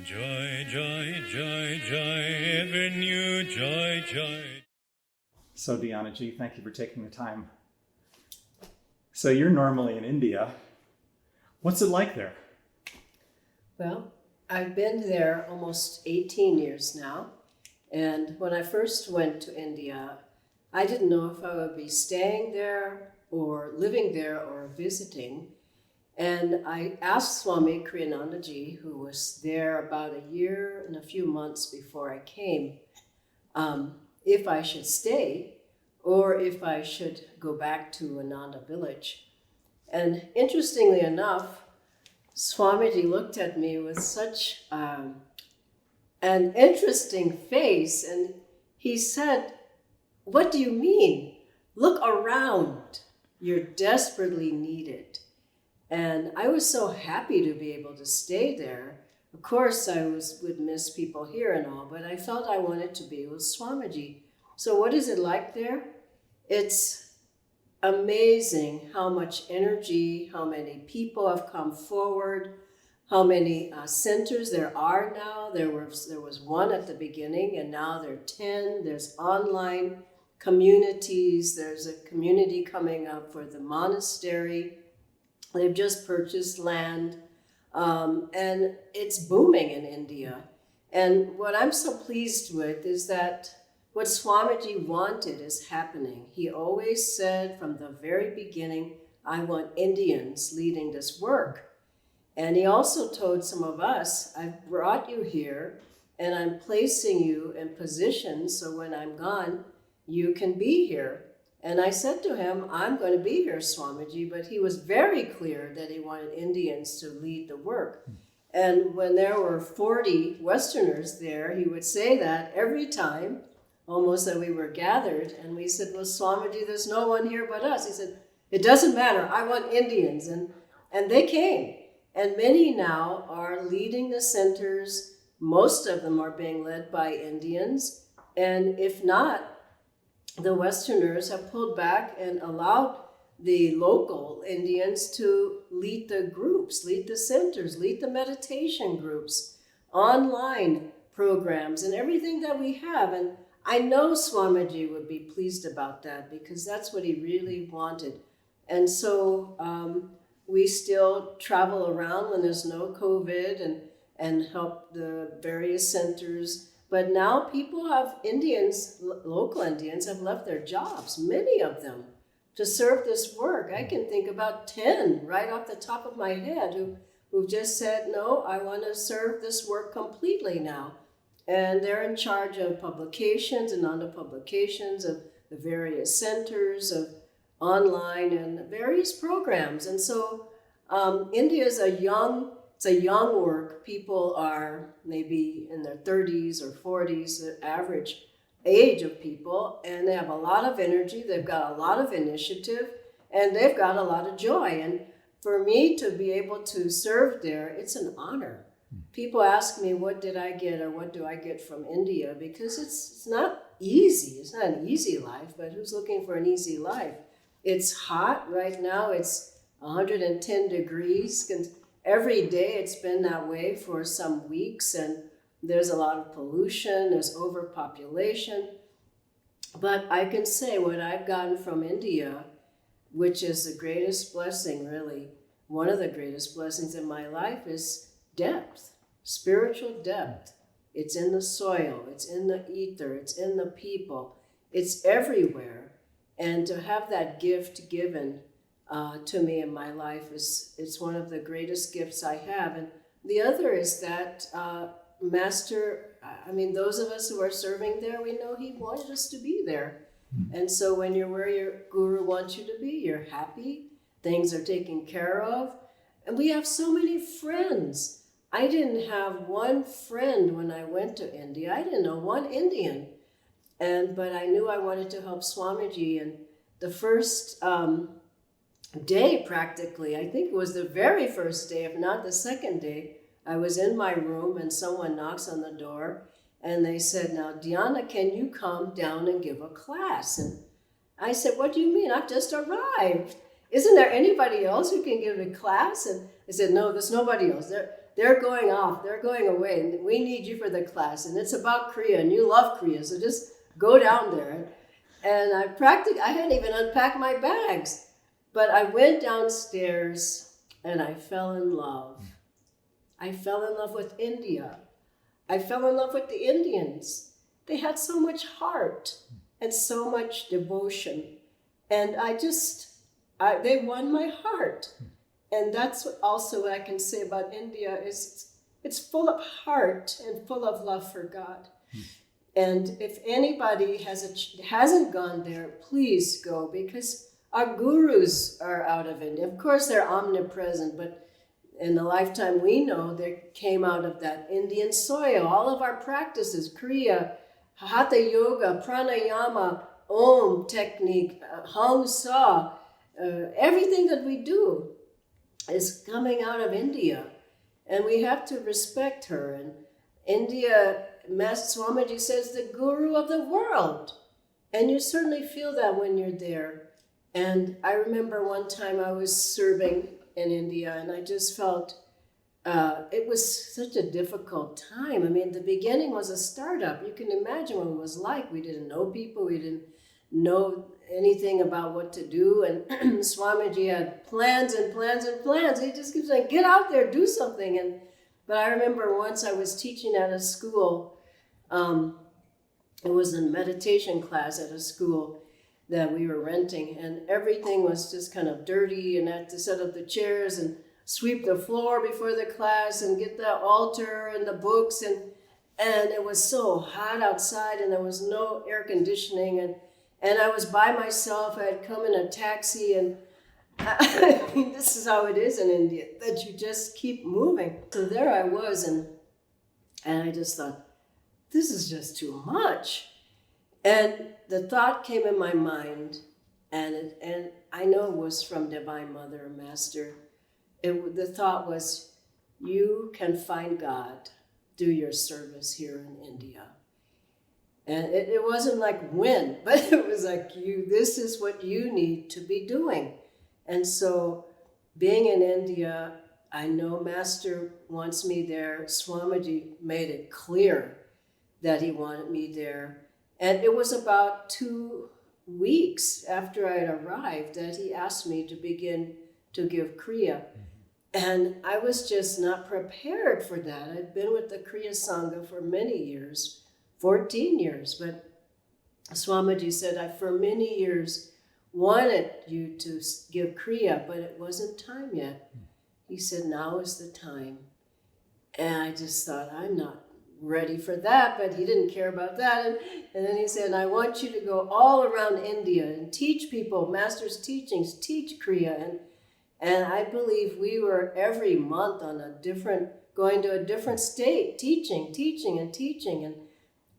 Joy, joy, joy, joy, ever new joy, joy. So Dhyana ji, thank you for taking the time. So you're normally in India. What's it like there? Well, I've been there almost 18 years now. And when I first went to India, I didn't know if I would be staying there or living there or visiting. And I asked Swami Kriyananda ji, who was there about a year and a few months before I came, if I should stay or if I should go back to Ananda Village. And interestingly enough, Swamiji looked at me with such an interesting face, and he said, "What do you mean? Look around. You're desperately needed." And I was so happy to be able to stay there. Of course, I would miss people here and all, but I felt I wanted to be with Swamiji. So what is it like there? It's amazing how much energy, how many people have come forward, how many centers there are now. There was one at the beginning, and now there are 10. There's online communities. There's a community coming up for the monastery. They've just purchased land, and it's booming in India. And what I'm so pleased with is that what Swamiji wanted is happening. He always said from the very beginning, I want Indians leading this work. And he also told some of us, I've brought you here and I'm placing you in positions so when I'm gone, you can be here. And I said to him, I'm going to be here, Swamiji, but he was very clear that he wanted Indians to lead the work. And when there were 40 Westerners there, he would say that every time, almost that we were gathered, and we said, well, Swamiji, there's no one here but us. He said, it doesn't matter, I want Indians. And they came. And many now are leading the centers. Most of them are being led by Indians. And if not, the Westerners have pulled back and allowed the local Indians to lead the groups, lead the centers, lead the meditation groups, online programs, and everything that we have. And I know Swamiji would be pleased about that because that's what he really wanted. And so we still travel around when there's no COVID and help the various centers. But now people have local Indians have left their jobs, many of them, to serve this work. I can think about 10 right off the top of my head who've just said, no, I want to serve this work completely now. And they're in charge of publications, Ananda publications, of the various centers, of online and various programs. And so India is a young work. People are maybe in their 30s or 40s, the average age of people, and they have a lot of energy, they've got a lot of initiative, and they've got a lot of joy. And for me to be able to serve there, it's an honor. People ask me, what did I get or what do I get from India? Because it's not easy. It's not an easy life, but who's looking for an easy life? It's hot right now. It's 110 degrees. Every day it's been that way for some weeks, and there's a lot of pollution, there's overpopulation. But I can say what I've gotten from India, which is the greatest blessing, really, one of the greatest blessings in my life, is depth, spiritual depth. It's in the soil, it's in the ether, it's in the people, it's everywhere. And to have that gift given to me in my life it's one of the greatest gifts I have. And the other is that those of us who are serving there, we know he wanted us to be there. And so when you're where your guru wants you to be, you're happy, things are taken care of. And we have so many friends. I didn't have one friend when I went to India. I didn't know one Indian. But I knew I wanted to help Swamiji. And the first day, practically, I think it was the very first day, if not the second day, I was in my room and someone knocks on the door and they said, now, Dhyana, can you come down and give a class? And I said, what do you mean? I've just arrived. Isn't there anybody else who can give a class? And they said, no, there's nobody else. they're going off, they're going away, and we need you for the class, and it's about Kriya, and you love Kriya, so just go down there. And I hadn't even unpacked my bags, but I went downstairs and I fell in love. I fell in love with India. I fell in love with the Indians. They had so much heart and so much devotion. And they won my heart. And that's also what I can say about India is it's full of heart and full of love for God. And if anybody hasn't gone there, please go, because our gurus are out of India. Of course, they're omnipresent, but in the lifetime we know, they came out of that Indian soil. All of our practices, Kriya, Hatha Yoga, Pranayama, Om technique, Hong Sa, everything that we do is coming out of India. And we have to respect her. And India, Master Swamiji says, the guru of the world. And you certainly feel that when you're there. And I remember one time I was serving in India, and I just felt it was such a difficult time. I mean, the beginning was a startup. You can imagine what it was like. We didn't know people. We didn't know anything about what to do. And Swamiji had plans and plans and plans. He just keeps saying, get out there, do something. But I remember once I was teaching at a school. It was a meditation class at a school that we were renting, and everything was just kind of dirty, and I had to set up the chairs and sweep the floor before the class and get the altar and the books, and it was so hot outside, and there was no air conditioning, and I was by myself. I had come in a taxi, and I mean, this is how it is in India, that you just keep moving. So there I was, and I just thought, this is just too much. And the thought came in my mind, and I know it was from Divine Mother and Master. The thought was, you can find God through your service here in India. And it wasn't like when, but it was like, this is what you need to be doing. And so being in India, I know Master wants me there. Swamiji made it clear that he wanted me there. And it was about 2 weeks after I had arrived that he asked me to begin to give Kriya. And I was just not prepared for that. I'd been with the Kriya Sangha for many years, 14 years, but Swamiji said, I for many years wanted you to give Kriya, but it wasn't time yet. He said, now is the time. And I just thought, I'm not ready for that, but he didn't care about that. And then he said, I want you to go all around India and teach people, Master's teachings, teach Kriya. And I believe we were every month on going to a different state, teaching.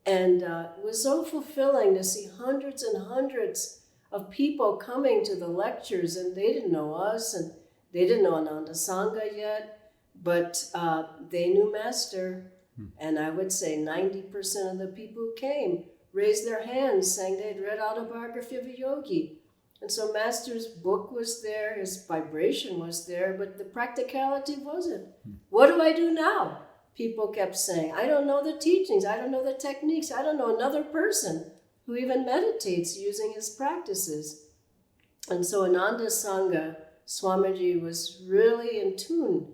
And it was so fulfilling to see hundreds and hundreds of people coming to the lectures, and they didn't know us, and they didn't know Ananda Sangha yet, but they knew Master. And I would say 90% of the people who came raised their hands, saying they'd read Autobiography of a Yogi. And so Master's book was there, his vibration was there, but the practicality wasn't. What do I do now? People kept saying, I don't know the teachings, I don't know the techniques, I don't know another person who even meditates using his practices. And so Ananda Sangha, Swamiji was really in tune.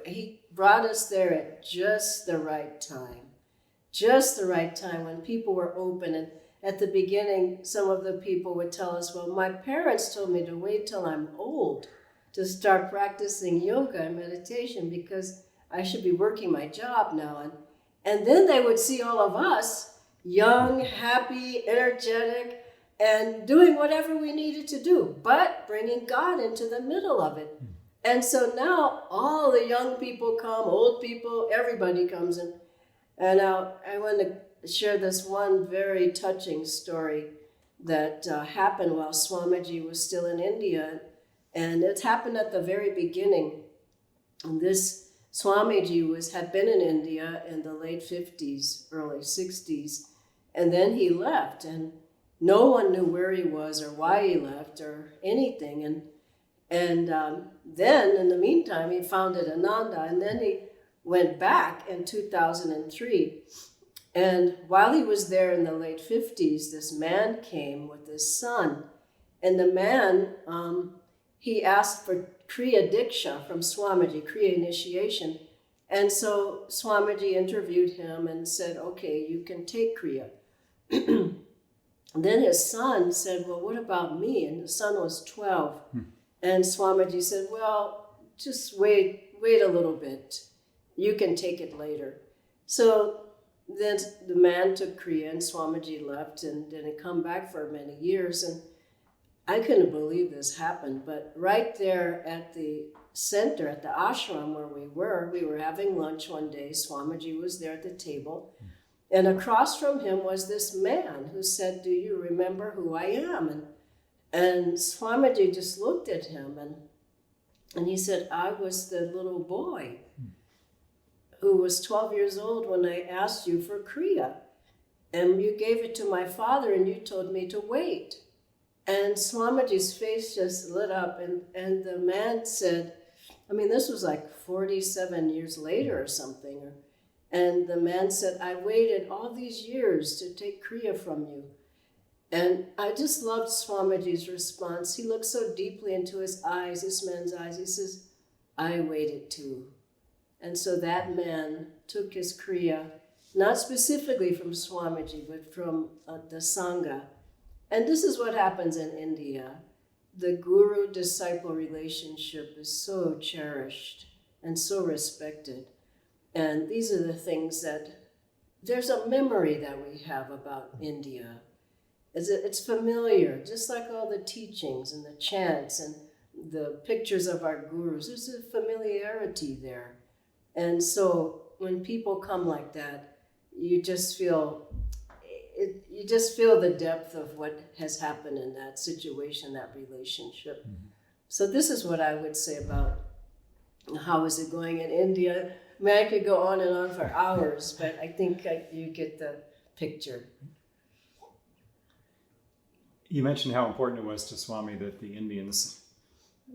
He brought us there at just the right time when people were open. And at the beginning, some of the people would tell us, well, my parents told me to wait till I'm old to start practicing yoga and meditation because I should be working my job now. And then they would see all of us, young, happy, energetic, and doing whatever we needed to do, but bringing God into the middle of it. And so now all the young people come, old people, everybody comes in. And I want to share this one very touching story that happened while Swamiji was still in India. And it happened at the very beginning. And this Swamiji had been in India in the late 50s, early 60s. And then he left. And no one knew where he was or why he left or anything. And then, in the meantime, he founded Ananda, and then he went back in 2003. And while he was there in the late 50s, this man came with his son. And the man, he asked for Kriya Diksha from Swamiji, Kriya initiation. And so Swamiji interviewed him and said, okay, you can take Kriya. Then his son said, well, what about me? And the son was 12. And Swamiji said, well, just wait a little bit. You can take it later. So then the man took Kriya and Swamiji left and didn't come back for many years. And I couldn't believe this happened. But right there at the center, at the ashram where we were having lunch one day. Swamiji was there at the table. And across from him was this man who said, do you remember who I am? And Swamiji just looked at him and he said, I was the little boy who was 12 years old when I asked you for Kriya. And you gave it to my father and you told me to wait. And Swamiji's face just lit up and the man said, I mean, this was like 47 years later or something. And the man said, I waited all these years to take Kriya from you. And I just loved Swamiji's response. He looked so deeply into his eyes, this man's eyes. He says, I waited too. And so that man took his Kriya, not specifically from Swamiji, but from the Sangha. And this is what happens in India. The guru-disciple relationship is so cherished and so respected. And these are the things that, there's a memory that we have about India. It's familiar, just like all the teachings and the chants and the pictures of our gurus. There's a familiarity there. And so when people come like that, you just feel the depth of what has happened in that situation, that relationship. So this is what I would say about how is it going in India. I mean, I could go on and on for hours, but I think you get the picture. You mentioned how important it was to Swami that the Indians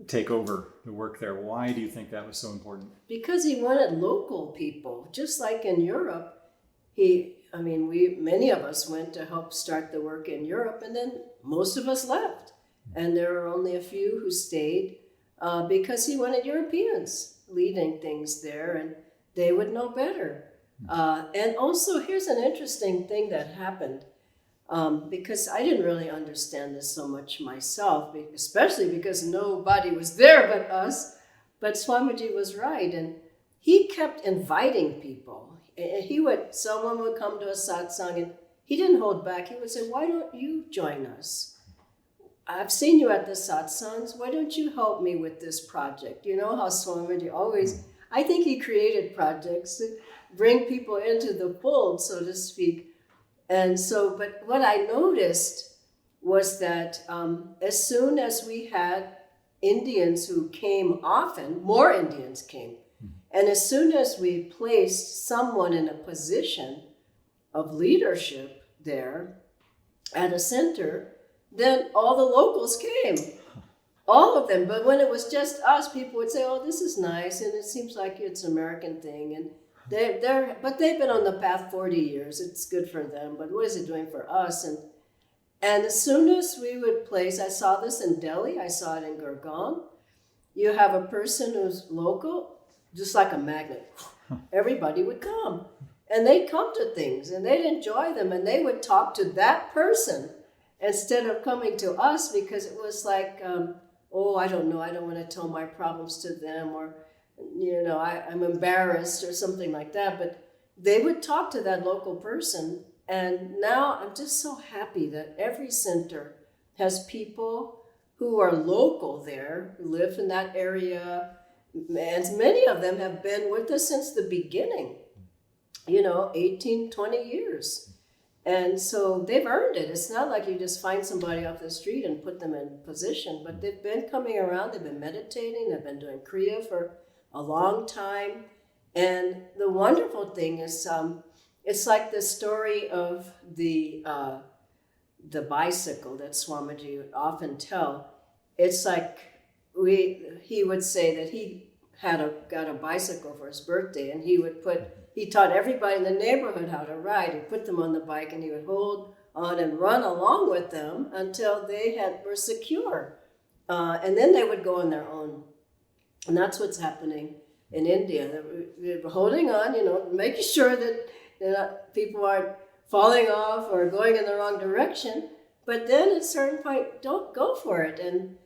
take over the work there. Why do you think that was so important? Because he wanted local people, just like in Europe. Many of us went to help start the work in Europe, and then most of us left. And there were only a few who stayed because he wanted Europeans leading things there, and they would know better. And also, here's an interesting thing that happened, because I didn't really understand this so much myself, especially because nobody was there but us. But Swamiji was right, and he kept inviting people. Someone would come to a satsang, and he didn't hold back. He would say, why don't you join us? I've seen you at the satsangs. Why don't you help me with this project? You know how Swamiji always, I think he created projects to bring people into the fold, so to speak. And so, but what I noticed was that as soon as we had Indians who came often, more Indians came. And as soon as we placed someone in a position of leadership there at a center, then all the locals came, all of them. But when it was just us, people would say, oh, this is nice, and it seems like it's an American thing. And but they've been on the path 40 years. It's good for them, but what is it doing for us? And as soon as we would place, I saw this in Delhi, I saw it in Gurgaon. You have a person who's local, just like a magnet. Everybody would come. And they'd come to things, and they'd enjoy them, and they would talk to that person instead of coming to us, because it was like, I don't know, I don't want to tell my problems to them, or, I'm embarrassed or something like that. But they would talk to that local person. And now I'm just so happy that every center has people who are local there, who live in that area. And many of them have been with us since the beginning, 18, 20 years. And so they've earned it. It's not like you just find somebody off the street and put them in position, but they've been coming around, they've been meditating, they've been doing Kriya for a long time. And the wonderful thing is, it's like the story of the bicycle that Swamiji would often tell. It's like he would say that he got a bicycle for his birthday, and he taught everybody in the neighborhood how to ride. He put them on the bike, and he would hold on and run along with them until they were secure. And then they would go on their own. And that's what's happening in India. They're holding on, making sure that people aren't falling off or going in the wrong direction. But then at a certain point, don't go for it. And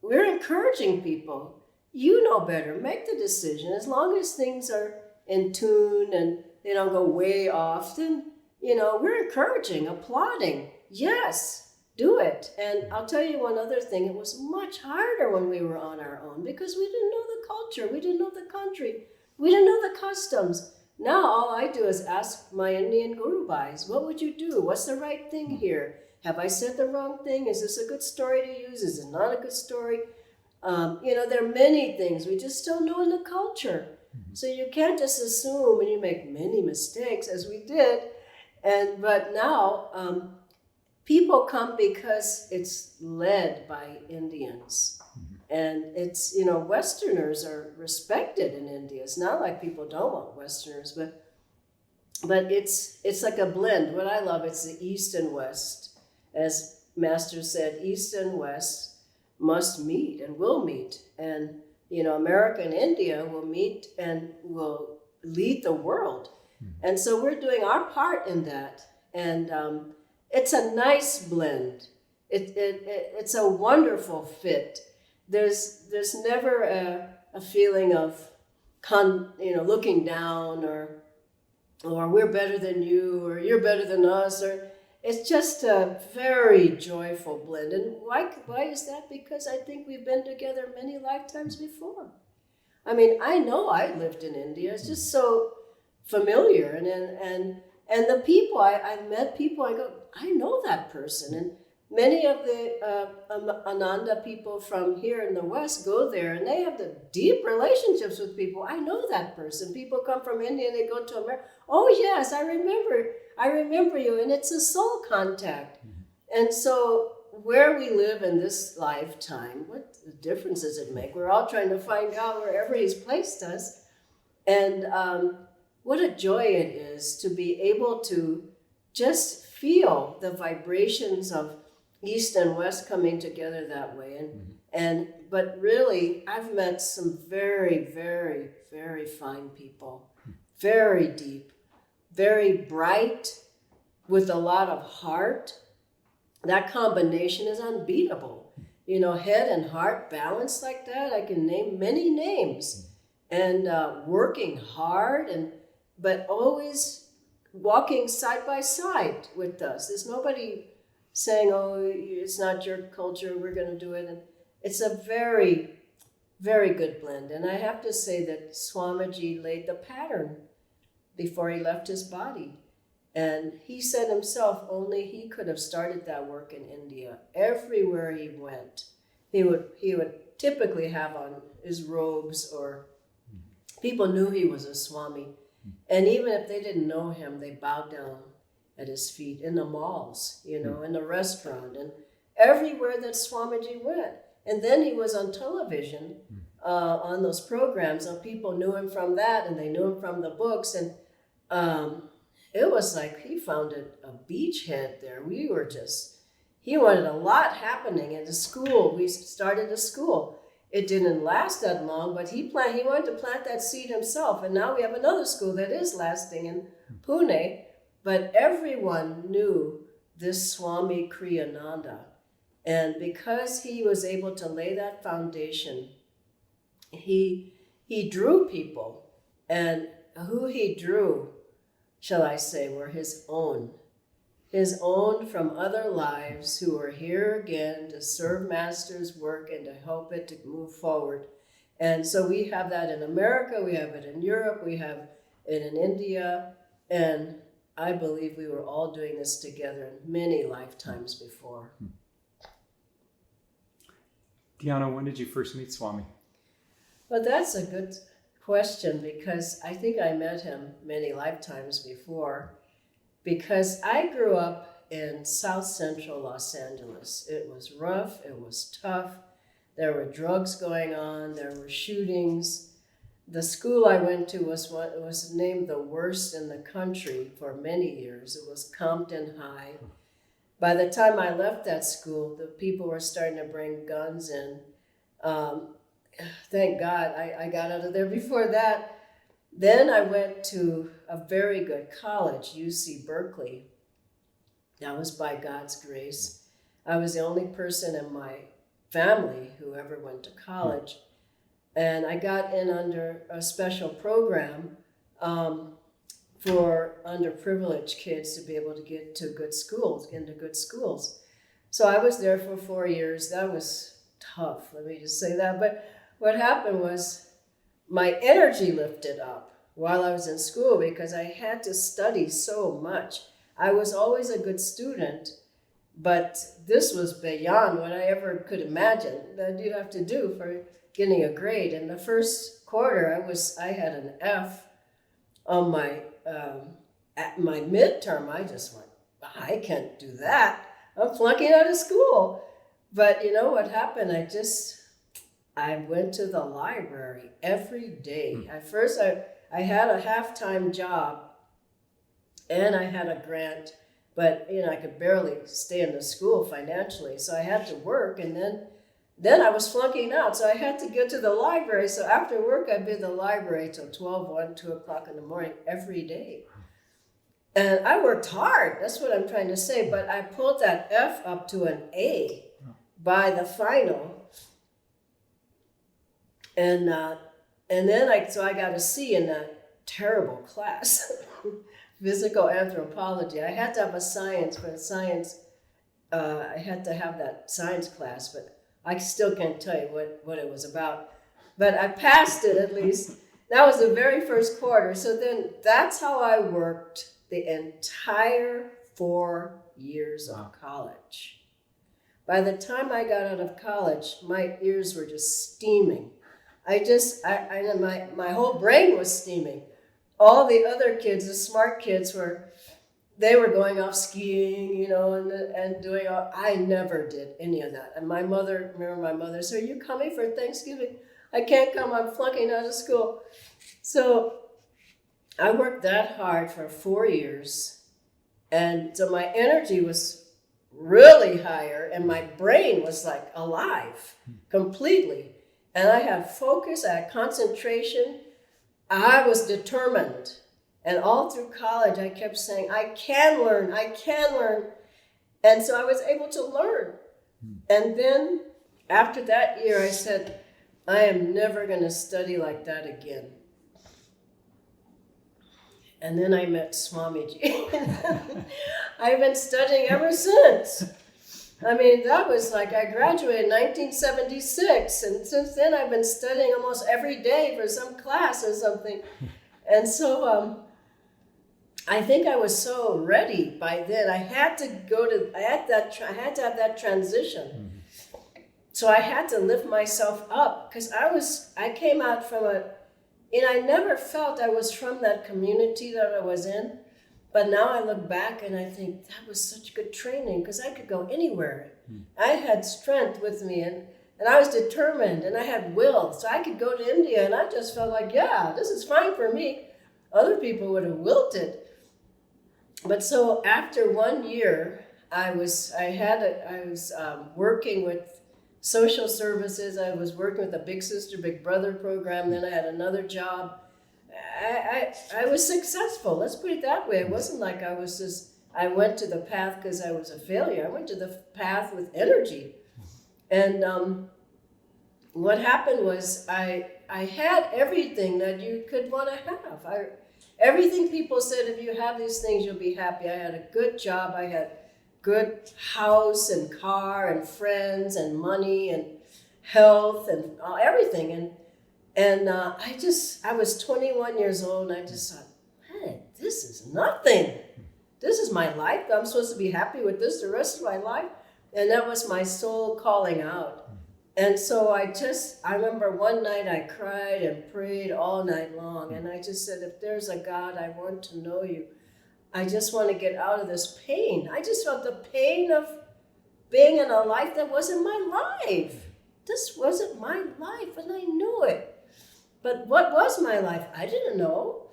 we're encouraging people. You know better. Make the decision. As long as things are in tune and they don't go way off, then, we're encouraging, applauding. Yes, do it. And I'll tell you one other thing. It was much harder when we were on our own because we didn't know the culture. We didn't know the country. We didn't know the customs. Now all I do is ask my Indian Guru Bhais, what would you do? What's the right thing here? Have I said the wrong thing? Is this a good story to use? Is it not a good story? There are many things we just don't know in the culture. So you can't just assume, and you make many mistakes as we did. But now people come because it's led by Indians. And it's, Westerners are respected in India. It's not like people don't want Westerners, but it's like a blend. What I love, it's the East and West. As Master said, East and West must meet and will meet. And, America and India will meet and will lead the world. And so we're doing our part in that. And it's a nice blend. It's a wonderful fit. There's never a feeling of looking down or we're better than you or you're better than us, or it's just a very joyful blend. And why is that? Because I think we've been together many lifetimes before. I mean, I know I lived in India. It's just so familiar, and the people I met people. I go, I know that person, and many of the Ananda people from here in the West go there, and they have the deep relationships with people. I know that person. People come from India, they go to America. Oh yes, I remember you, and it's a soul contact. And so where we live in this lifetime, what difference does it make? We're all trying to find God wherever He's placed us. And what a joy it is to be able to just feel the vibrations of East and West coming together that way. But really, I've met some very, very, very fine people, very deep, very bright, with a lot of heart. That combination is unbeatable. Head and heart balanced like that. I can name many names. And working hard, but always walking side by side with us. There's nobody saying, oh, it's not your culture, we're going to do it. And it's a very, very good blend. And I have to say that Swamiji laid the pattern before he left his body. And he said himself, only he could have started that work in India. Everywhere he went, he would typically have on his robes, or people knew he was a Swami. And even if they didn't know him, they bowed down at his feet in the malls, in the restaurant, and everywhere that Swamiji went. And then he was on television on those programs, and people knew him from that, and they knew him from the books. And it was like he found a beachhead there. He wanted a lot happening at the school. We started a school. It didn't last that long, but he wanted to plant that seed himself. And now we have another school that is lasting in Pune. But everyone knew this Swami Kriyananda. And because he was able to lay that foundation, he drew people. And who he drew, shall I say, were his own from other lives who are here again to serve Master's work and to help it to move forward. And so we have that in America, we have it in Europe, we have it in India, and I believe we were all doing this together many lifetimes before. Dhyana, when did you first meet Swami? Well, that's a good question, because I think I met him many lifetimes before, because I grew up in South Central Los Angeles. It was rough, it was tough. There were drugs going on. There were shootings. The school I went to was named the worst in the country for many years. It was Compton High. By the time I left that school, the people were starting to bring guns in. Thank God I got out of there before that. Then I went to a very good college, UC Berkeley. That was by God's grace. I was the only person in my family who ever went to college. And I got in under a special program for underprivileged kids to be able to get to good schools, into good schools. So I was there for 4 years. That was tough, let me just say that. But what happened was my energy lifted up while I was in school because I had to study so much. I was always a good student, but this was beyond what I ever could imagine that you'd have to do for getting a grade. In the first quarter, I had an F on my at my midterm. I just went, I can't do that. I'm flunking out of school. But you know what happened? I went to the library every day. At first, I had a half-time job, and I had a grant, but I could barely stay in the school financially, so I had to work, and then I was flunking out, so I had to get to the library. So after work, I'd be at the library till 12, 1, 2 o'clock in the morning every day. And I worked hard, that's what I'm trying to say, but I pulled that F up to an A by the final. And then I got a C in that terrible class, physical anthropology. I had to have a science, but I had to have that science class, but I still can't tell you what it was about. But I passed it at least. That was the very first quarter. So then that's how I worked the entire 4 years of college. By the time I got out of college, my ears were just steaming. My whole brain was steaming. All the other kids, the smart kids, they were going off skiing, and doing all. I never did any of that. And my mother said, "Are you coming for Thanksgiving?" I can't come. I'm flunking out of school. So I worked that hard for 4 years, and so my energy was really higher, and my brain was like alive completely. And I had focus, I had concentration. I was determined. And all through college, I kept saying, I can learn. And so I was able to learn. And then after that year, I said, I am never going to study like that again. And then I met Swamiji. I've been studying ever since. I mean, that was like I graduated in 1976, and since then I've been studying almost every day for some class or something. And so I think I was so ready by then. I had to have that transition. So I had to lift myself up because I came out from I never felt I was from that community that I was in. But now I look back and I think that was such good training because I could go anywhere. I had strength with me and I was determined and I had will. So I could go to India and I just felt like, yeah, this is fine for me. Other people would have wilted. But so after 1 year, I was working with social services. I was working with the Big Sister, Big Brother program. Then I had another job. I was successful. Let's put it that way. It wasn't like I went to the path because I was a failure. I went to the path with energy. And what happened was I had everything that you could want to have. Everything people said, if you have these things, you'll be happy. I had a good job. I had good house and car and friends and money and health and everything. And I was 21 years old, and I just thought, hey, this is nothing. This is my life. I'm supposed to be happy with this the rest of my life. And that was my soul calling out. And so I remember one night I cried and prayed all night long. And I just said, if there's a God, I want to know you. I just want to get out of this pain. I just felt the pain of being in a life that wasn't my life. this wasn't my life, and I knew it. But what was my life? I didn't know.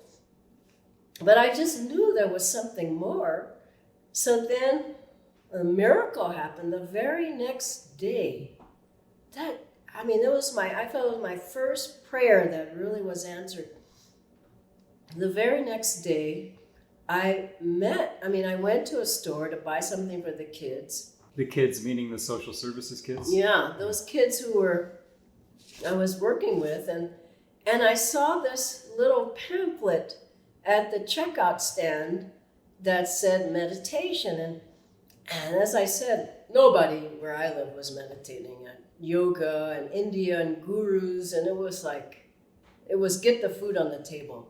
But I just knew there was something more. So then a miracle happened the very next day. I felt it was my first prayer that really was answered. The very next day, I went to a store to buy something for the kids. The kids, meaning the social services kids? Yeah, those kids I was working with, and I saw this little pamphlet at the checkout stand that said meditation. And as I said, nobody where I live was meditating. And yoga and India and gurus, and it was get the food on the table.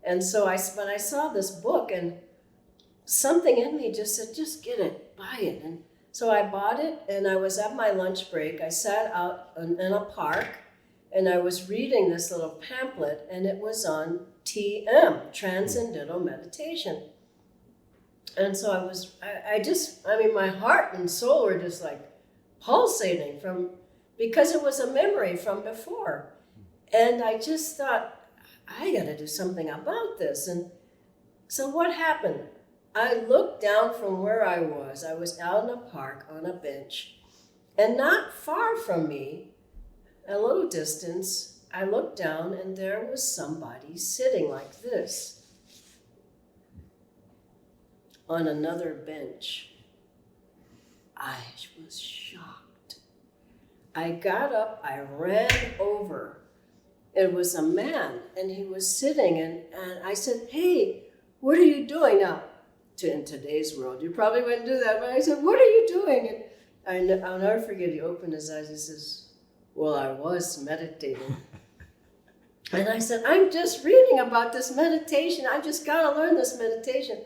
And so when I saw this book, and something in me just said, just get it, buy it. And so I bought it, and I was at my lunch break. I sat out in a park, and I was reading this little pamphlet, and it was on TM, Transcendental Meditation. And so my heart and soul were just like pulsating because it was a memory from before. And I just thought, I got to do something about this. And so what happened? I looked down from where I was. I was out in a park on a bench. And not far from me, a little distance, I looked down, and there was somebody sitting like this on another bench. I was shocked. I got up, I ran over. It was a man, and he was sitting, and I said, hey, what are you doing now? In today's world, you probably wouldn't do that, but I said, what are you doing? And I'll never forget, he opened his eyes, he says, well, I was meditating. And I said, I'm just reading about this meditation. I just got to learn this meditation.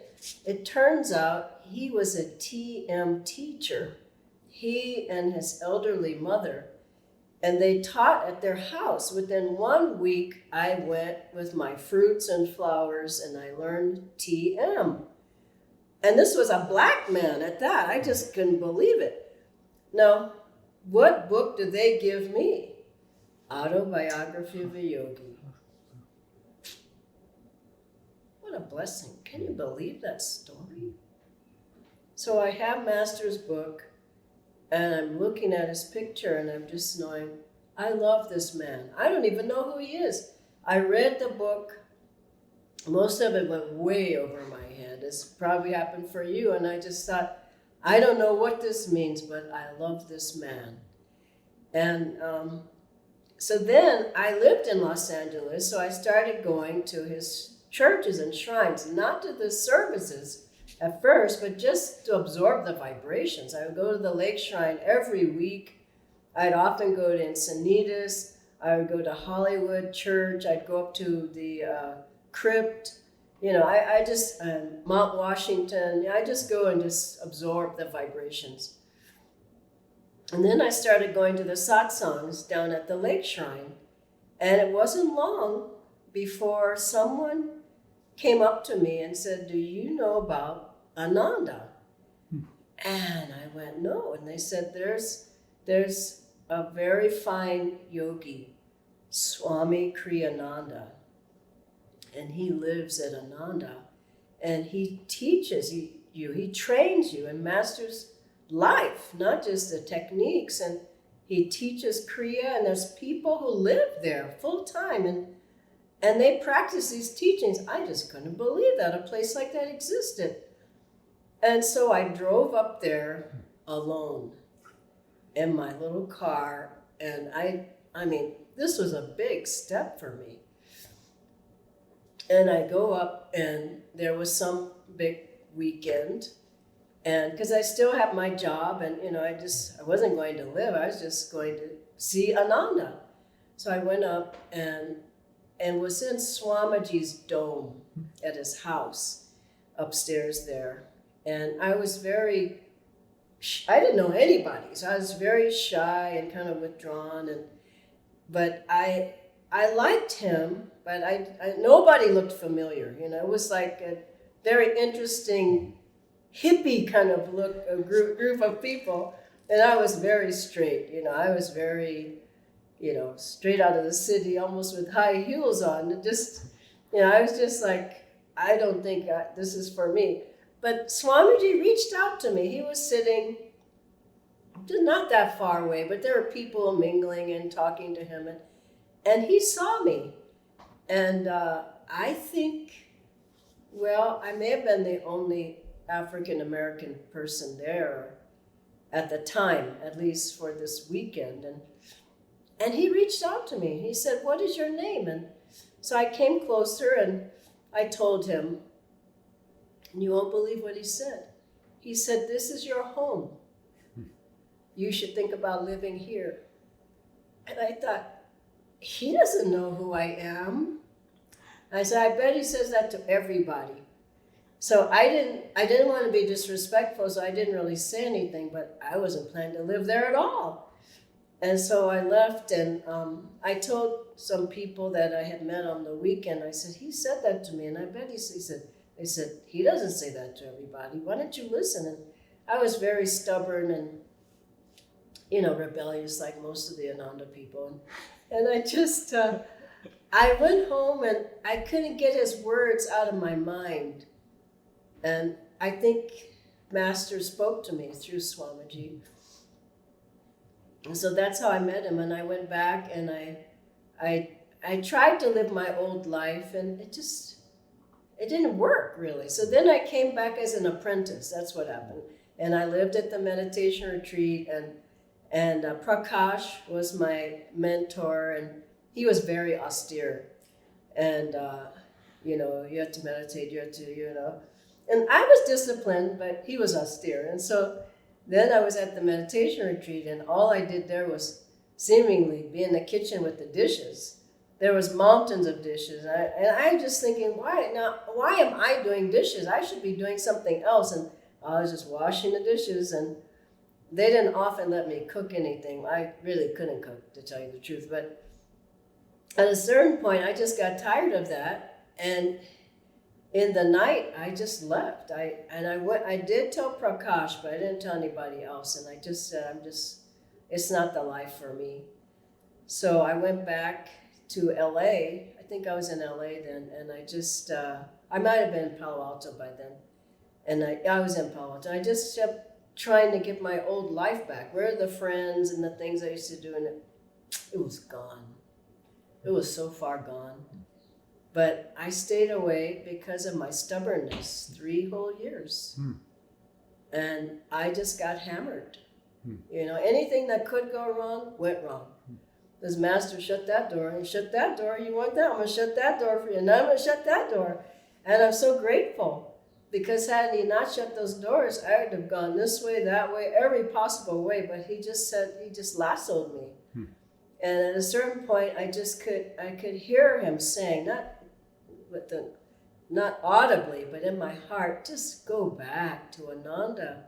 It turns out he was a TM teacher. He and his elderly mother, and they taught at their house. Within 1 week, I went with my fruits and flowers, and I learned TM. And this was a black man at that. I just couldn't believe it. Now, what book did they give me? Autobiography of a Yogi. What a blessing. Can you believe that story? So I have Master's book, and I'm looking at his picture, and I'm just knowing, I love this man. I don't even know who he is. I read the book. Most of it went way over my head. This probably happened for you, and I just thought, I don't know what this means, but I love this man. And so then I lived in Los Angeles, so I started going to his churches and shrines, not to the services at first, but just to absorb the vibrations. I would go to the lake shrine every week. I'd often go to Encinitas. I would go to Hollywood Church. I'd go up to the crypt. I just, Mount Washington. I just go and just absorb the vibrations. And then I started going to the satsangs down at the lake shrine. And it wasn't long before someone came up to me and said, do you know about Ananda? And I went, no. And they said, there's a very fine yogi, Swami Kriyananda. And he lives at Ananda. And he teaches you, he trains you and masters life, not just the techniques. And he teaches Kriya, and there's people who live there full time, and they practice these teachings. I just couldn't believe that a place like that existed. And so I drove up there alone in my little car, and I mean, this was a big step for me. And I go up, and there was some big weekend, and because I still have my job, and I wasn't going to live, I was just going to see Ananda. So I went up and was in Swamiji's dome at his house upstairs there. And I didn't know anybody, so I was very shy and kind of withdrawn. But I liked him, but nobody looked familiar. It was like a very interesting hippie kind of look, a group of people. And I was very straight, I was very, straight out of the city, almost with high heels on. It just, I was just like, I don't think this is for me. But Swamiji reached out to me. He was sitting just not that far away, but there were people mingling and talking to him. And he saw me. And I think, well, I may have been the only African-American person there at the time, at least for this weekend. And he reached out to me. He said, "What is your name?" And so I came closer and I told him, and you won't believe what he said. He said, "This is your home. You should think about living here." And I thought, he doesn't know who I am. I said, I bet he says that to everybody. So I didn't want to be disrespectful, so I didn't really say anything, but I wasn't planning to live there at all. And so I left, and I told some people that I had met on the weekend, I said, he said that to me, and I bet they said, he doesn't say that to everybody. Why don't you listen? And I was very stubborn and, rebellious like most of the Ananda people. And I just, I went home and I couldn't get his words out of my mind. And I think Master spoke to me through Swamiji. And so that's how I met him. And I went back and I tried to live my old life, and it didn't work really. So then I came back as an apprentice. That's what happened. And I lived at the meditation retreat, and Prakash was my mentor, and he was very austere. And, you had to meditate, you had to, And I was disciplined, but he was austere. And so then I was at the meditation retreat, and all I did there was seemingly be in the kitchen with the dishes. There was mountains of dishes. And I'm just thinking, why am I doing dishes? I should be doing something else. And I was just washing the dishes, and they didn't often let me cook anything. I really couldn't cook, to tell you the truth. But at a certain point, I just got tired of that. And in the night, I just left. I did tell Prakash, but I didn't tell anybody else. And I just said, it's not the life for me. So I went back to LA. I think I was in LA then. And I just, I might have been in Palo Alto by then. And I was in Palo Alto. I just kept trying to get my old life back. Where are the friends and the things I used to do? And it was gone. It was so far gone. But I stayed away because of my stubbornness, 3 whole years. And I just got hammered. Anything that could go wrong, went wrong. This master shut that door, and he shut that door, you want that, I'm gonna shut that door for you, and I'm gonna shut that door. And I'm so grateful, because had he not shut those doors, I would have gone this way, that way, every possible way, but he just lassoed me. And at a certain point, I could hear him saying, not audibly, but in my heart, just go back to Ananda.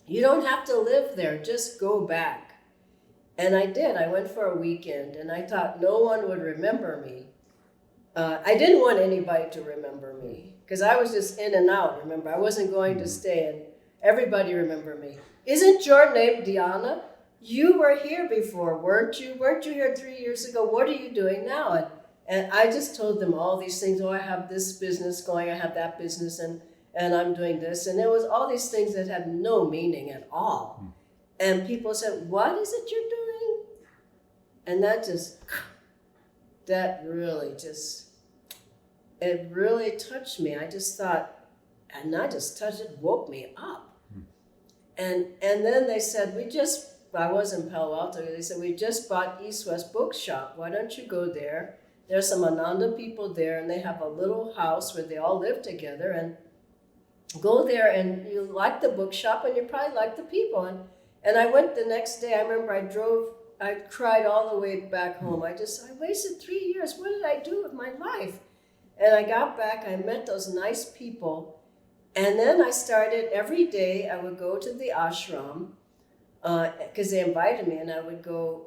You don't have to live there, just go back. And I did. I went for a weekend, and I thought no one would remember me. I didn't want anybody to remember me, because I was just in and out, remember? I wasn't going to stay, and everybody remembered me. Isn't your name Dhyana? You were here before, weren't you? Weren't you here 3 years ago? What are you doing now? And I just told them all these things. Oh, I have this business going, I have that business, and I'm doing this. And there was all these things that had no meaning at all. And people said, what is it you're doing? And that really it really touched me. I just thought, and not just touched it, woke me up. And then they said, I was in Palo Alto, they said, we just bought East West Bookshop. Why don't you go there? There's some Ananda people there, and they have a little house where they all live together, and go there, and you like the bookshop, and you probably like the people. And I went the next day. I remember I cried all the way back home. I wasted 3 years. What did I do with my life? And I got back, I met those nice people. And then I started, every day I would go to the ashram, because they invited me, and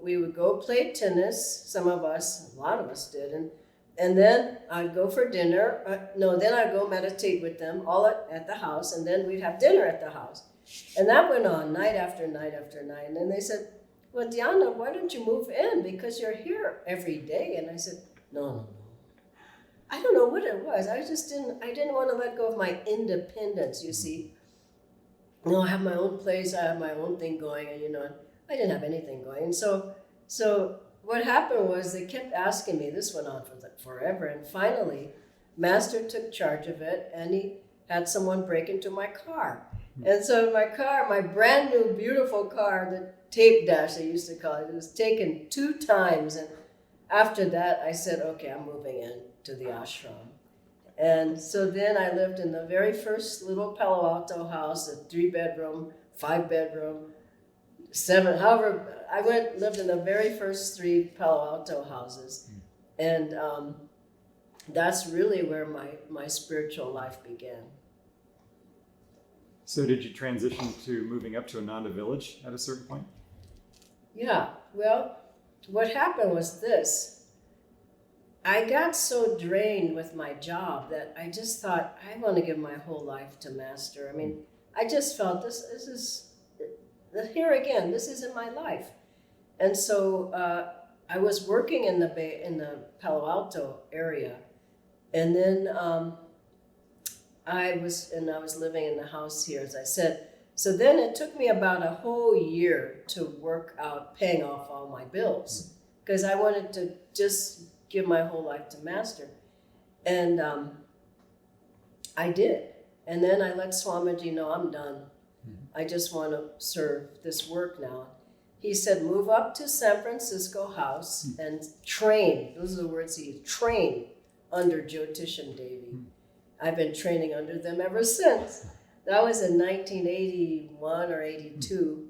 we would go play tennis, a lot of us did. And then I'd go for dinner. Then I'd go meditate with them all at the house, and then we'd have dinner at the house. And that went on night after night after night. And then they said, well, Dhyana, why don't you move in? Because you're here every day. And I said, no. I don't know what it was. I didn't want to let go of my independence, you see. I have my own place, I have my own thing going, and I didn't have anything going. And so what happened was they kept asking me, this went on for forever, and finally, Master took charge of it, and he had someone break into my car. And so my car, my brand new, beautiful car, the tape dash, they used to call it, was taken 2 times. And after that, I said, okay, I'm moving in to the ashram. And so then I lived in the very first little Palo Alto house, a 3-bedroom, 5-bedroom, 7, however, I lived in the very first 3 Palo Alto houses. And that's really where my spiritual life began. So did you transition to moving up to Ananda Village at a certain point? Yeah, well, what happened was this. I got so drained with my job that I just thought, I want to give my whole life to Master. I mean, I just felt this is, here again, this isn't my life. And so I was working in the Palo Alto area. And then I was living in the house here, as I said. So then it took me about a whole year to work out paying off all my bills, because I wanted to just give my whole life to Master. And I did. And then I let Swamiji know, I'm done. I just want to serve this work now. He said, move up to San Francisco house and train. Those are the words he used, train under Jyotishan Devi. I've been training under them ever since. That was in 1981 or 82.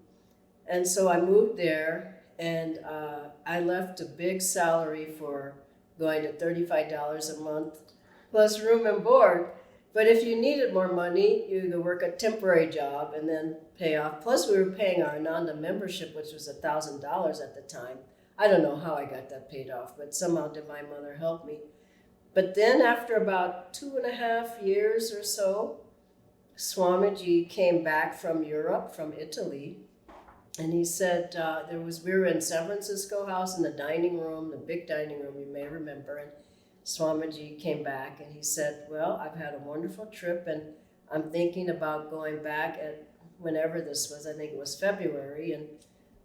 And so I moved there, and I left a big salary for going to $35 a month, plus room and board. But if you needed more money, you could work a temporary job and then pay off. Plus we were paying our Ananda membership, which was $1,000 at the time. I don't know how I got that paid off, but somehow Divine Mother helped me. But then after about 2.5 years or so, Swamiji came back from Europe, from Italy, and he said, we were in San Francisco house in the dining room, the big dining room, you may remember, and Swamiji came back and he said, well, I've had a wonderful trip and I'm thinking about going back at whenever this was, I think it was February, and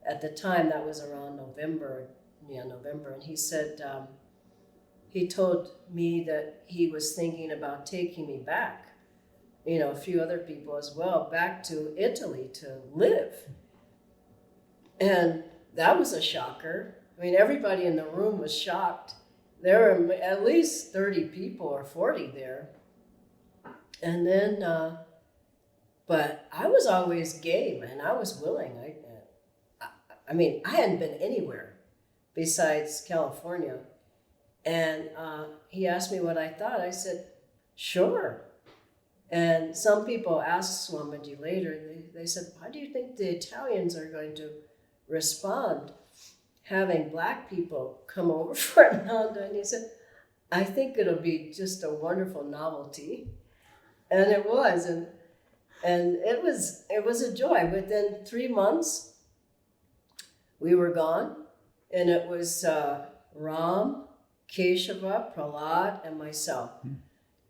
at the time that was around November, and he said, he told me that he was thinking about taking me back, a few other people as well, back to Italy to live. And that was a shocker. I mean, everybody in the room was shocked. There were at least 30 people or 40 there. And then, but I was always game and I was willing. I mean, I hadn't been anywhere besides California. And he asked me what I thought. I said, sure. And some people asked Swamiji later, they said, how do you think the Italians are going to respond having Black people come over for Ananda? And he said, I think it'll be just a wonderful novelty. And it was, and it was a joy. Within 3 months, we were gone, and it was Ram, Keshava, Prahlad, and myself.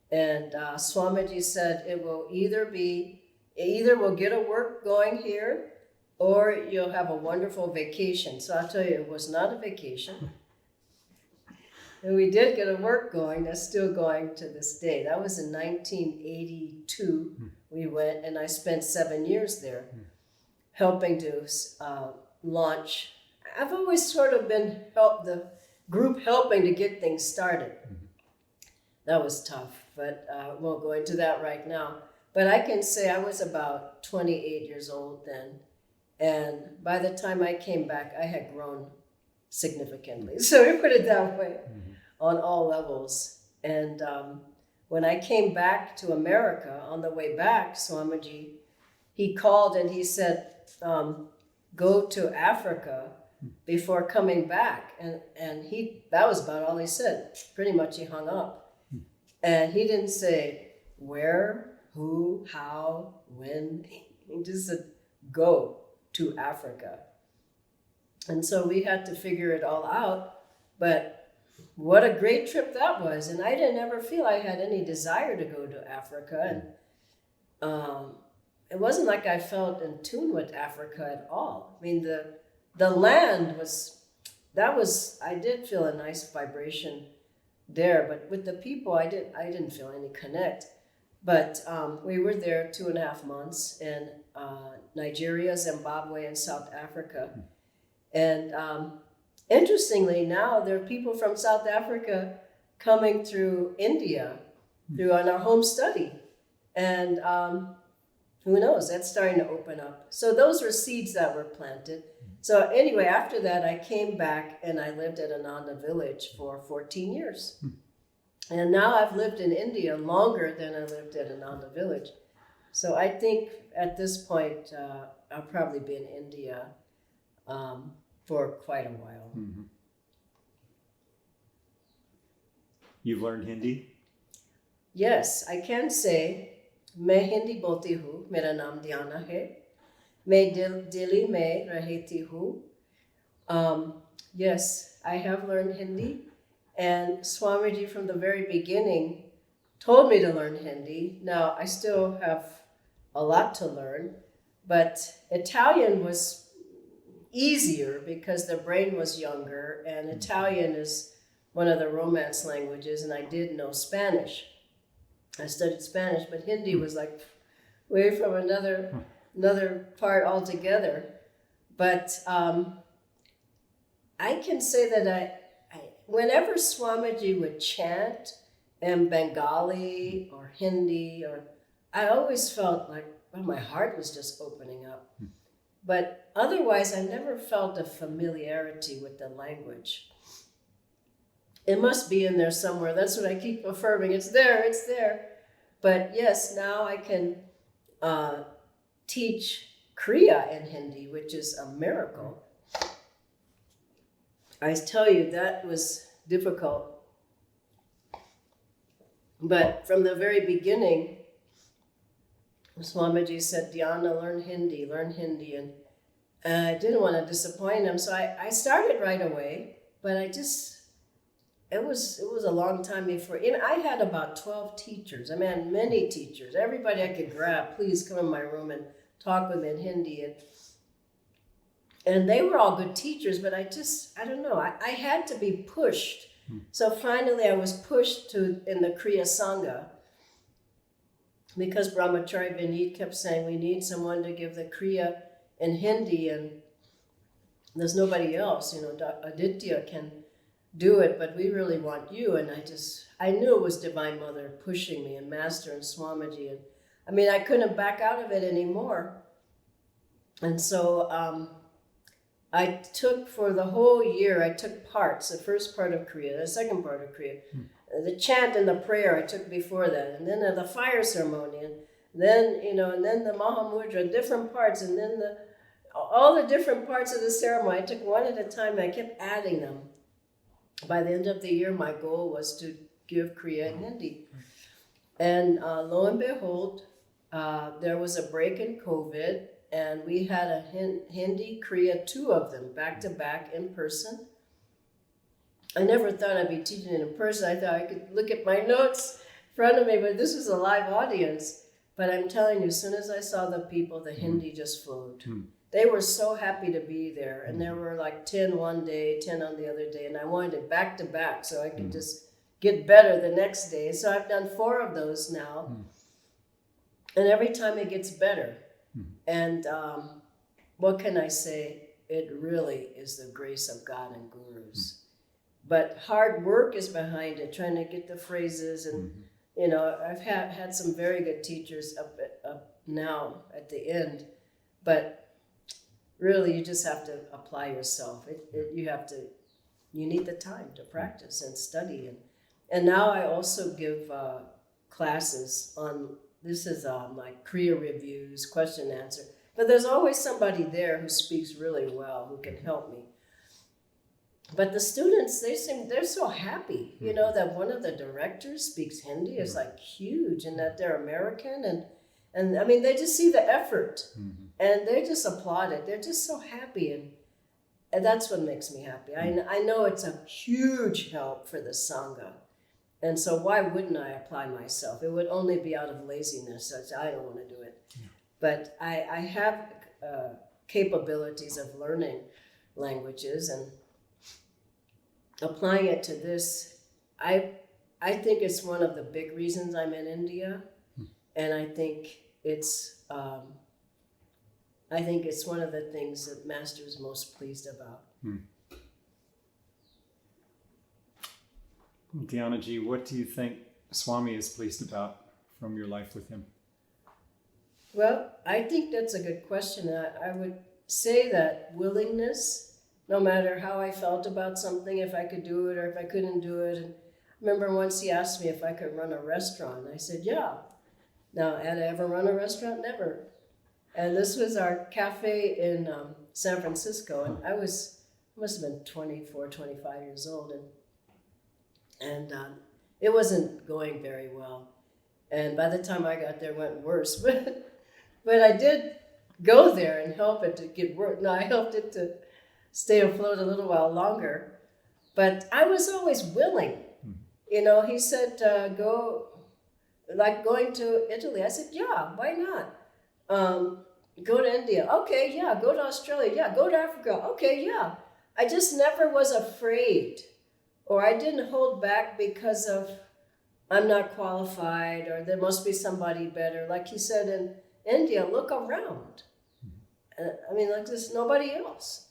And Swamiji said, it will either we'll get a work going here, or you'll have a wonderful vacation. So I'll tell you, it was not a vacation. And we did get a work going, that's still going to this day. That was in 1982. We went, and I spent 7 years there, helping to launch. I've always sort of been the group helping to get things started. That was tough, but I won't go into that right now. But I can say I was about 28 years old then. And by the time I came back, I had grown significantly. So we put it that way, on all levels. And when I came back to America, on the way back, Swamiji, he called and he said, go to Africa before coming back. And that was about all he said. Pretty much he hung up. And he didn't say where, who, how, when. He just said, go to Africa. And so we had to figure it all out. But what a great trip that was. And I didn't ever feel I had any desire to go to Africa. And it wasn't like I felt in tune with Africa at all. I mean, the land was, I did feel a nice vibration there, but with the people, I didn't feel any connect. But we were there 2.5 months in Nigeria, Zimbabwe, and South Africa. And interestingly, now there are people from South Africa coming through India, on our home study. And who knows, that's starting to open up. So those were seeds that were planted. So anyway, after that, I came back and I lived at Ananda Village for 14 years. And now I've lived in India longer than I lived at Ananda Village. So I think at this point, I'll probably be in India for quite a while. Mm-hmm. You've learned Hindi? Yes, I can say, मैं हिंदी बोलती हूँ, मेरा नाम ध्याना है, मैं दिल्ली में रहती हूँ. Yes, I have learned Hindi, and Swamiji from the very beginning told me to learn Hindi. Now, I still have a lot to learn, but Italian was easier because the brain was younger, and Italian is one of the Romance languages, and I did know Spanish. I studied Spanish, but Hindi was like way from another part altogether. But I can say that I whenever Swamiji would chant in Bengali or Hindi, I always felt like, well, my heart was just opening up. But otherwise, I never felt a familiarity with the language. It must be in there somewhere. That's what I keep affirming. It's there, it's there. But yes, now I can teach Kriya in Hindi, which is a miracle. I tell you, that was difficult. But from the very beginning, Swamiji said, Dhyana, learn Hindi. And I didn't want to disappoint him. So I started right away, but it was a long time before. I had about 12 teachers. I mean, many teachers. Everybody I could grab, please come in my room and talk with me in Hindi. And they were all good teachers, but I don't know. I had to be pushed. So finally I was pushed in the Kriya Sangha, because Brahmachari Vinit kept saying, we need someone to give the Kriya in Hindi, and there's nobody else. Aditya can do it, but we really want you. And I knew it was Divine Mother pushing me, and Master and Swamiji. And I mean, I couldn't back out of it anymore. And so I took, for the whole year, I took parts, the first part of Kriya, the second part of Kriya, the chant and the prayer I took before that, and then the fire ceremony, and then, and then the Mahamudra, different parts, and then all the different parts of the ceremony. I took one at a time, and I kept adding them. By the end of the year, my goal was to give Kriya in Hindi. And lo and behold, there was a break in COVID, and we had a Hindi Kriya, 2 of them, back to back in person. I never thought I'd be teaching it in person. I thought I could look at my notes in front of me, but this was a live audience. But I'm telling you, as soon as I saw the people, the Hindi just flowed. They were so happy to be there. And there were like 10 one day, 10 on the other day. And I wanted it back to back so I could just get better the next day. So I've done 4 of those now. And every time it gets better. And what can I say? It really is the grace of God and gurus. But hard work is behind it, trying to get the phrases. And, I've had some very good teachers up now at the end. But really, you just have to apply yourself. You need the time to practice and study. And now I also give classes on, this is like Kriya reviews, question and answer. But there's always somebody there who speaks really well, who can help me. But the students, they're so happy, that one of the directors speaks Hindi is like huge, and that they're American. And I mean, they just see the effort Mm-hmm. and they just applaud it. They're just so happy. And that's what makes me happy. I know it's a huge help for the Sangha. And so why wouldn't I apply myself? It would only be out of laziness. I don't want to do it. Yeah. But I have capabilities of learning languages and applying it to this. I think it's one of the big reasons I'm in India. And I think it's one of the things that Master is most pleased about. Dhyanaji, what do you think Swami is pleased about from your life with him? Well, I think that's a good question. I would say that willingness, no matter how I felt about something, if I could do it or if I couldn't do it. And I remember once he asked me if I could run a restaurant. I said, yeah. Now, had I ever run a restaurant? Never. And this was our cafe in San Francisco. And I must have been 24, 25 years old. And it wasn't going very well. And by the time I got there, it went worse. But I did go there and help it to get worse. No, I helped it to stay afloat a little while longer. But I was always willing. You know, he said, go, like going to Italy. I said, yeah, why not? Go to India. Okay, yeah. Go to Australia. Yeah. Go to Africa. Okay, yeah. I just never was afraid. Or I didn't hold back because of I'm not qualified or there must be somebody better. Like he said in India, look around. I mean, like there's nobody else.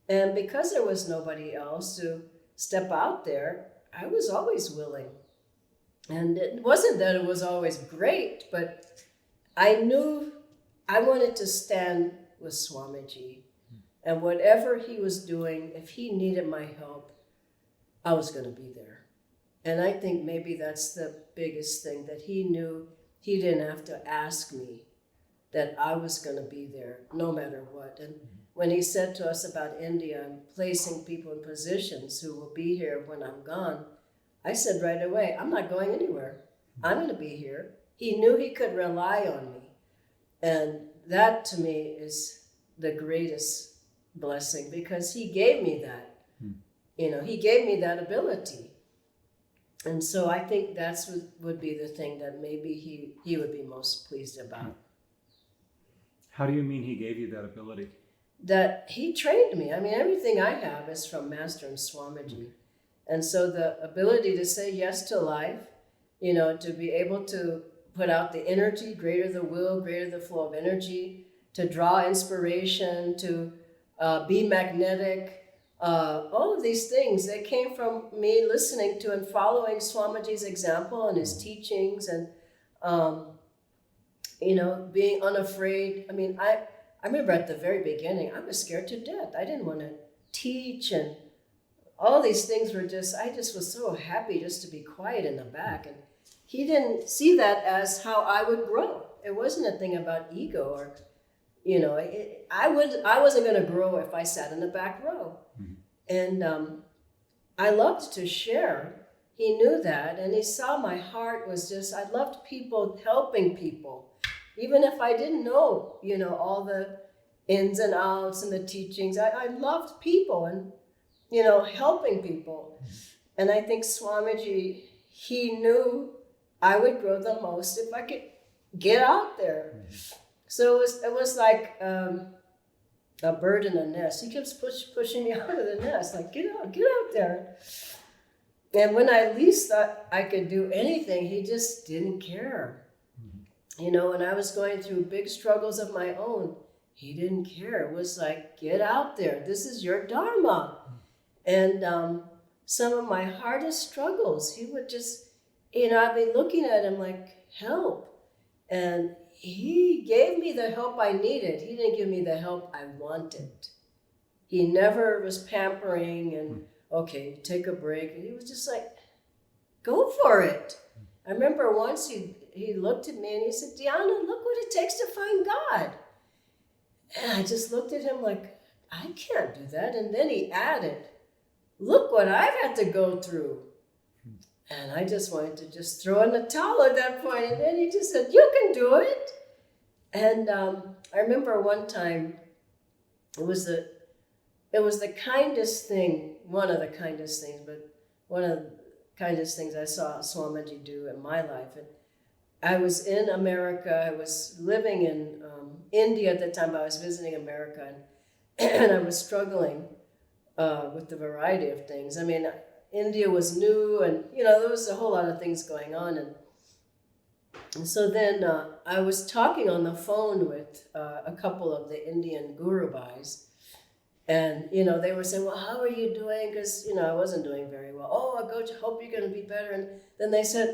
And because there was nobody else to step out there, I was always willing. And it wasn't that it was always great, but I knew I wanted to stand with Swamiji. And whatever he was doing, if he needed my help, I was going to be there. And I think maybe that's the biggest thing, that he knew he didn't have to ask me, that I was going to be there no matter what. And when he said to us about India and placing people in positions who will be here when I'm gone, I said right away, I'm not going anywhere. I'm going to be here. He knew he could rely on me. And that to me is the greatest blessing, because he gave me that. You know, he gave me that ability. And so I think that's what would be the thing that maybe he would be most pleased about. How do you mean he gave you that ability? That he trained me. I mean, everything I have is from Master and Swamiji. And so the ability to say yes to life, you know, to be able to put out the energy, greater the will, greater the flow of energy, to draw inspiration, to be magnetic, all of these things, they came from me listening to and following Swamiji's example and his teachings, and you know, being unafraid. I mean, I remember at the very beginning, I was scared to death. I didn't want to teach, and all these things were I just was so happy just to be quiet in the back. And he didn't see that as how I would grow. It wasn't a thing about ego or, you know, I wasn't going to grow if I sat in the back row. And I loved to share. He knew that, and he saw my heart was just, I loved people, helping people. Even if I didn't know, you know, all the ins and outs and the teachings, I loved people and, you know, helping people. And I think Swamiji, he knew I would grow the most if I could get out there. So it was like a bird in a nest. He keeps pushing me out of the nest, like, get out there. And when I least thought I could do anything, he just didn't care. You know, when I was going through big struggles of my own, he didn't care. It was like, get out there. This is your dharma. And some of my hardest struggles, he would just, you know, I'd be looking at him like, help. And he gave me the help I needed. He didn't give me the help I wanted. He never was pampering and, okay, take a break. He was just like, go for it. I remember once he looked at me and he said, Dhyana, look what it takes to find God. And I just looked at him like, I can't do that. And then he added, look what I've had to go through. And I just wanted to just throw in the towel at that point. And then he just said, you can do it. And I remember one time, it was the kindest thing, one of the kindest things, but one of the kindest things I saw Swamiji do in my life. And I was in America. I was living in India at the time, but I was visiting America, and I was struggling with the variety of things. I mean, India was new, and there was a whole lot of things going on. And so then I was talking on the phone with a couple of the Indian Guru Bhais, and they were saying, "Well, how are you doing?" Because I wasn't doing very well. "Oh, I hope you're going to be better." And then they said,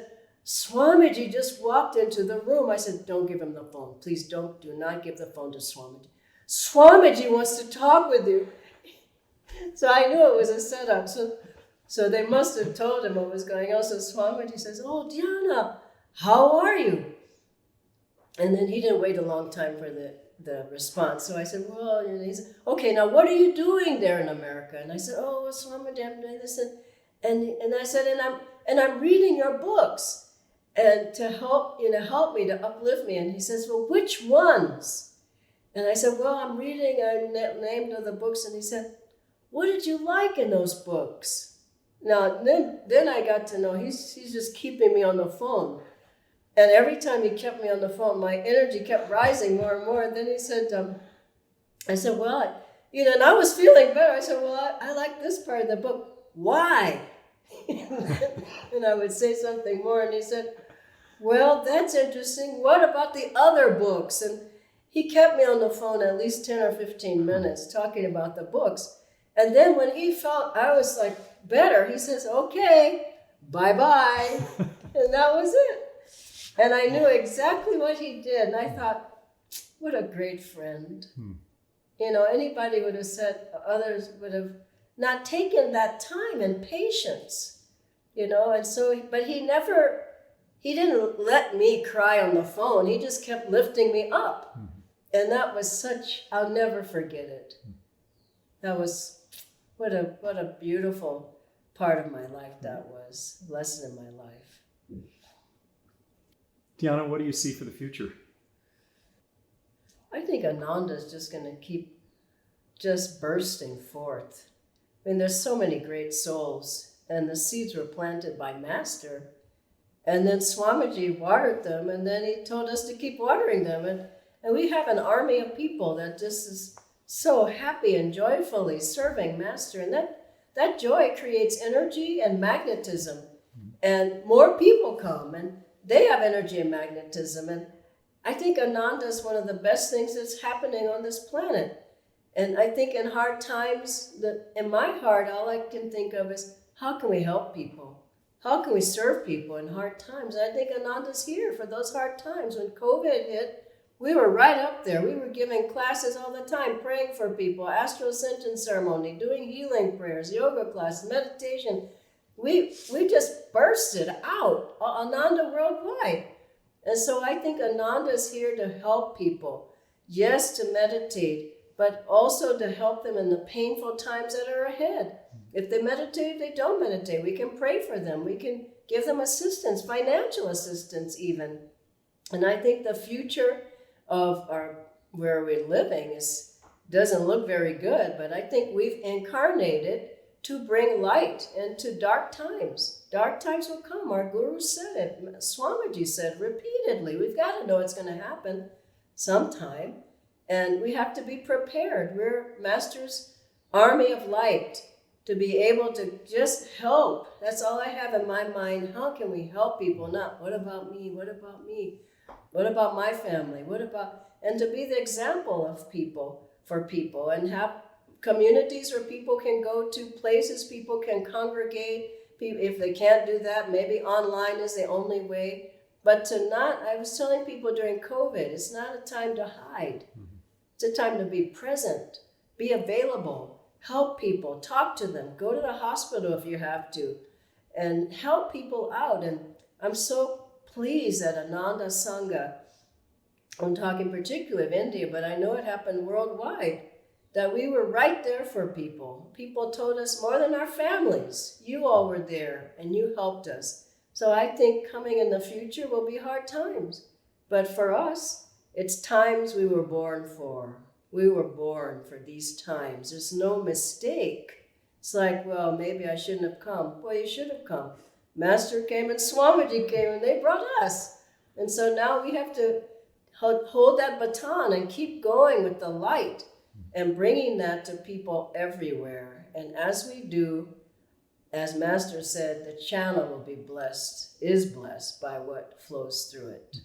"Swamiji just walked into the room." I said, "Don't give him the phone. Please do not give the phone to Swamiji. Swamiji wants to talk with you." So I knew it was a setup. So they must have told him what was going on. So Swamiji says, "Oh, Dhyana, how are you?" And then he didn't wait a long time for the response. So I said, "Well," and he said, "Okay, now what are you doing there in America?" And I said, "Oh, well, Swamiji, I'm doing this." And I said, and I'm reading your books, and to help me, to uplift me. And he says, "Well, which ones?" And I said, "Well, I'm reading," I named of the books. And he said, "What did you like in those books?" Now, then I got to know he's just keeping me on the phone. And every time he kept me on the phone, my energy kept rising more and more. And then he said, I said, "Well, and I was feeling better." I said, "Well, I like this part of the book. Why?" And I would say something more. And he said, "Well, that's interesting. What about the other books?" And he kept me on the phone at least 10 or 15 minutes talking about the books. And then when he felt I was like better, he says, "Okay, bye-bye." And that was it. And I knew exactly what he did. And I thought, what a great friend. Anybody would have said, others would have not taken that time and patience, And so, but he didn't let me cry on the phone. He just kept lifting me up. And that was I'll never forget it. That was, what a beautiful part of my life that was, a lesson in my life. Dhyana, what do you see for the future? I think Ananda is just going to keep just bursting forth. I mean, there's so many great souls, and the seeds were planted by Master, and then Swamiji watered them, and then he told us to keep watering them, and we have an army of people that just is so happy and joyfully serving Master, and that joy creates energy and magnetism, and more people come, and they have energy and magnetism, and I think Ananda is one of the best things that's happening on this planet. And I think in hard times, in my heart, all I can think of is, how can we help people? How can we serve people in hard times? And I think Ananda's here for those hard times. When COVID hit, we were right up there. We were giving classes all the time, praying for people, astral ascension ceremony, doing healing prayers, yoga classes, meditation. We just bursted out, Ananda worldwide. And so I think Ananda is here to help people. Yes, to meditate, but also to help them in the painful times that are ahead. If they meditate, if they don't meditate, we can pray for them. We can give them assistance, financial assistance even. And I think the future of where we're living doesn't look very good, but I think we've incarnated to bring light into dark times. Dark times will come. Our Guru said it. Swamiji said repeatedly, we've got to know it's going to happen sometime, and we have to be prepared. We're Master's army of light to be able to just help. That's all I have in my mind. How can we help people? Not, what about me? What about me? What about my family? And to be the example of people for people, and have communities where people can go to, places people can congregate. If they can't do that, maybe online is the only way. But I was telling people during COVID, it's not a time to hide. It's a time to be present, be available, help people, talk to them, go to the hospital if you have to, and help people out. And I'm so pleased that Ananda Sangha, I'm talking particularly of India, but I know it happened worldwide, that we were right there for people. People told us more than our families. You all were there and you helped us. So I think coming in the future will be hard times. But for us, It's times we were born for. We were born for these times. There's no mistake. It's like, well, maybe I shouldn't have come. Well, you should have come. Master came and Swamiji came and they brought us. And so now we have to hold that baton and keep going with the light and bringing that to people everywhere. And as we do, as Master said, the channel will be blessed, is blessed by what flows through it.